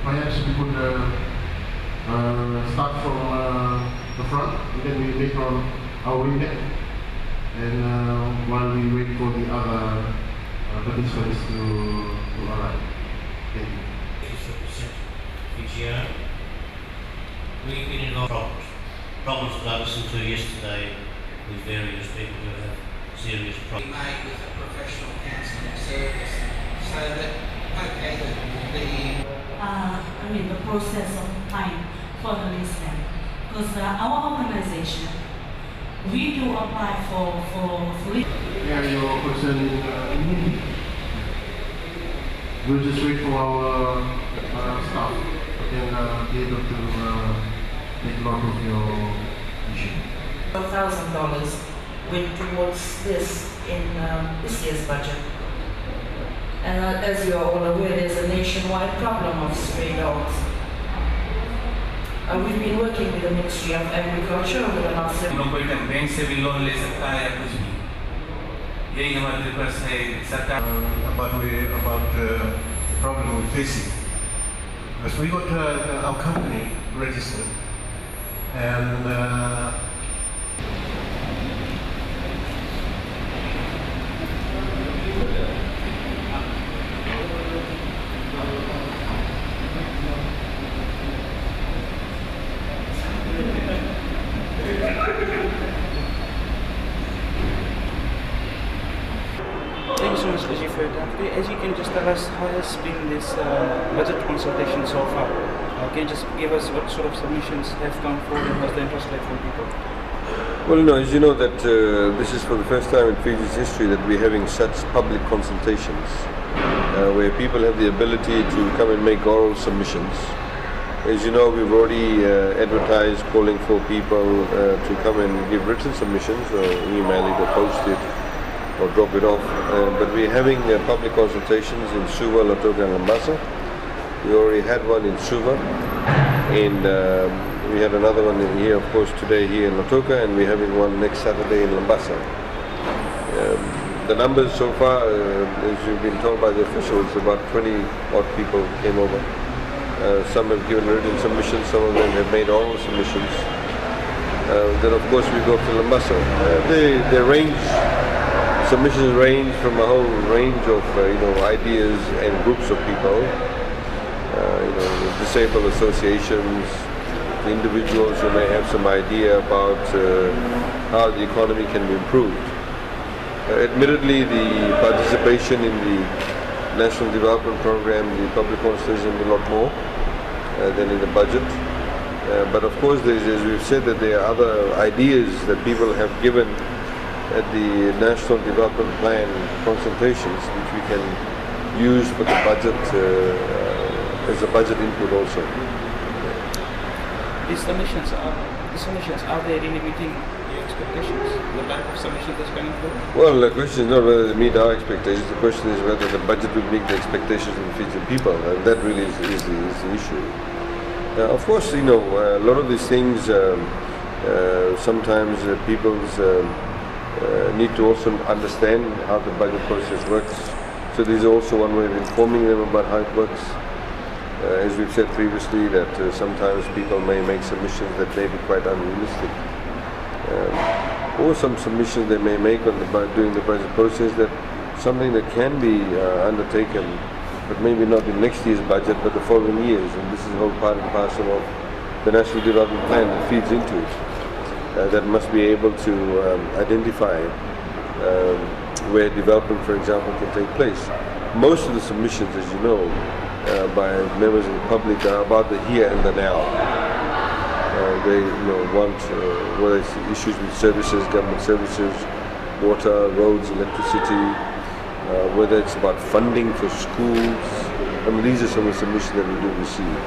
perhaps we could start from the front, and then we make our way back. And while we wait for the other participants to arrive. Thank you. We've been involved in problems that I listened to yesterday with various people who have serious problems. Made with a professional counselling service, so that the process of time for the list because our organization, we do apply for Yeah, your question, we'll just wait for our staff and be able to take note of your issue. $1,000 went towards this in this year's budget. And as you are all aware, there's a nationwide problem of stray dogs. We've been working with the Ministry of Agriculture over the last several कोई bank से भी loan ले सकता है या कुछ भी, यही हमारी रिक्वेस्ट है सरकार। About the problem we're facing. Because we got our company registered, and Thank you so much, Rajiv, for your time today. As you can just tell us, how has been this budget consultation so far? Can you just give us what sort of submissions have come forward and what's the interest like from people? Well, as you know that this is for the first time in Fiji's history that we're having such public consultations where people have the ability to come and make oral submissions. As you know, we've already advertised calling for people to come and give written submissions, or email it or post it or drop it off. But we're having public consultations in Suva, Lautoka and Lambasa. We already had one in Suva, and we had another one here, of course, today here in Lautoka, and we're having one next Saturday in Lambasa. The numbers so far, as you've been told by the officials, about 20 odd people came over. Some have given written submissions, some of them have made oral submissions. Then of course we go to Lambasa. Submissions range from a whole range of ideas and groups of people. Disabled associations, individuals who may have some idea about how the economy can be improved. Admittedly, the participation in the National Development Program, the public consultation is a lot more than in the budget. But of course, as we've said, that there are other ideas that people have given at the National Development Plan consultations, which we can use for the budget as a budget input also. These submissions, are they really meeting your expectations? The type of submissions that's coming through? Well, the question is not whether they meet our expectations. The question is whether the budget will meet the expectations of the Fijian people, and that really is the issue. Of course, a lot of these things, sometimes people's need to also understand how the budget process works. So this is also one way of informing them about how it works. As we've said previously, that sometimes people may make submissions that may be quite unrealistic. Or some submissions they may make during the budget process that something that can be undertaken, but maybe not in next year's budget, but the following years. And this is all part and parcel of the National Development Plan that feeds into it. That must be able to identify where development, for example, can take place. Most of the submissions, as you know, by members of the public are about the here and the now. They want whether it's issues with services, government services, water, roads, electricity, whether it's about funding for schools. These are some of the submissions that we do receive.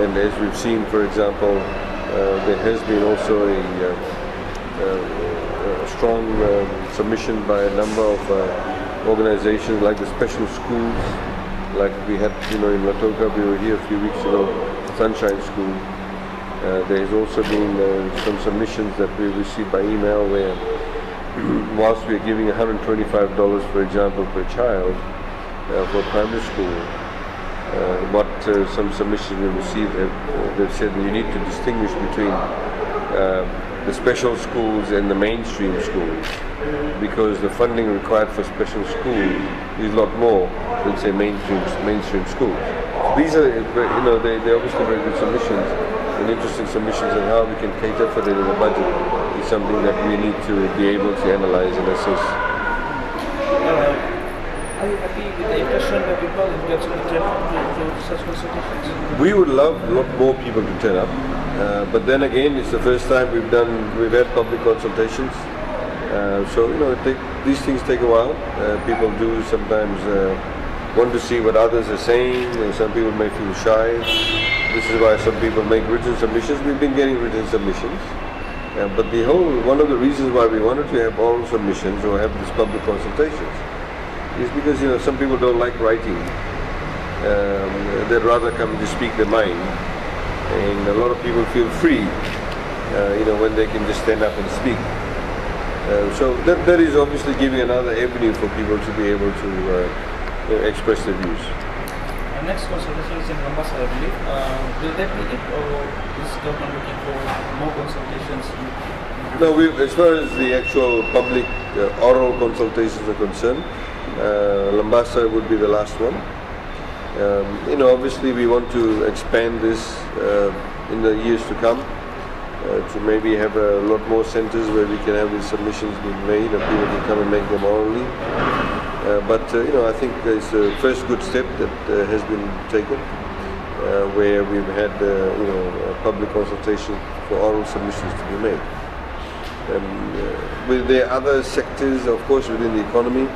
And as we've seen, for example, there has been also a strong submission by a number of organizations like the special schools, like we had in Lautoka. We were here a few weeks ago, Sunshine School. There has also been some submissions that we received by email where whilst we are giving $125, for example, per child for primary school, some submissions we received, they've said that you need to distinguish between the special schools and the mainstream schools, because the funding required for special schools is a lot more than say mainstream schools. These are, they're obviously very good submissions and interesting submissions, and how we can cater for them in the budget is something that we need to be able to analyze and assess. Are you happy with the interest shown by people in terms of the turn up to such consultations? We would love a lot more people to turn up, but then again, it's the first time we've had public consultations. So these things take a while. People do sometimes want to see what others are saying. Some people may feel shy. This is why some people make written submissions. We've been getting written submissions, but one of the reasons why we wanted to have oral submissions or have these public consultations is because some people don't like writing. They'd rather come to speak their mind, and a lot of people feel free, when they can just stand up and speak. So that is obviously giving another avenue for people to be able to express their views. Our next consultation is in Lambasa, I believe. Will that be it, or is government looking for more consultations? No, as far as the actual public oral consultations are concerned, Lambasa would be the last one. Obviously we want to expand this in the years to come, to maybe have a lot more centers where we can have these submissions being made and people can come and make them orally. But I think it's the first good step that has been taken, where we've had a public consultation for oral submissions to be made. There are other sectors, of course, within the economy.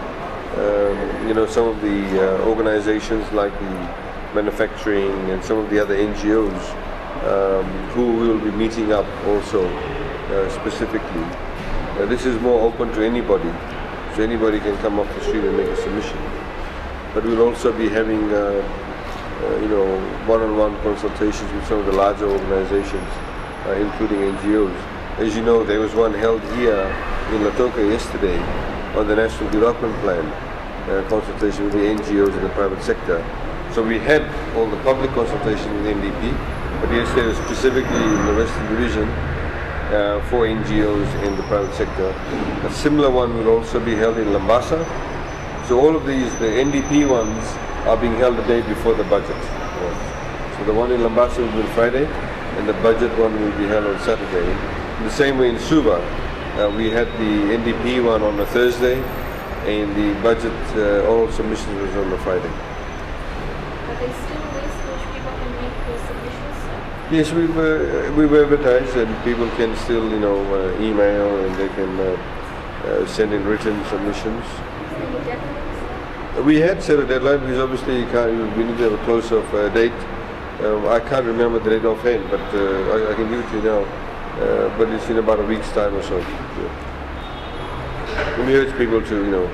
Some of the organizations like the manufacturing and some of the other NGOs who will be meeting up also specifically. This is more open to anybody, so anybody can come off the street and make a submission. But we'll also be having one-on-one consultations with some of the larger organizations, including NGOs. As you know, there was one held here in Lautoka yesterday on the National Development Plan, consultation with the NGOs in the private sector. So we had all the public consultation with NDP, but yesterday was specifically in the Western Division for NGOs in the private sector. A similar one will also be held in Lambasa. So all of these, the NDP ones, are being held the day before the budget. So the one in Lambasa will be on Friday, and the budget one will be held on Saturday. The same way in Suva, we had the NDP one on a Thursday, and the budget oral submission was on the Friday. Are there still ways in which people can make those submissions? Yes, we've advertised, and people can still email, and they can send in written submissions. Any deadlines? We had set a deadline because obviously we need to have a close-up date. I can't remember the date offhand, but I can give it to you now. But it's in about a week's time or so. Yeah. We urge people to,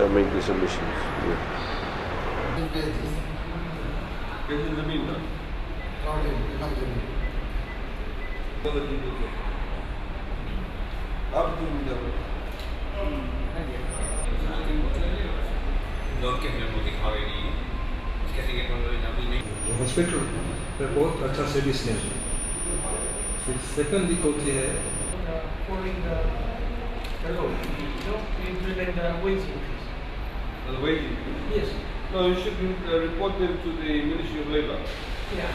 make the submissions. Yeah. Hospital पे बहुत अच्छा service नहीं है। Second दिक्कत होती है Yes. No, you should report them to the Ministry of Labour. Yeah.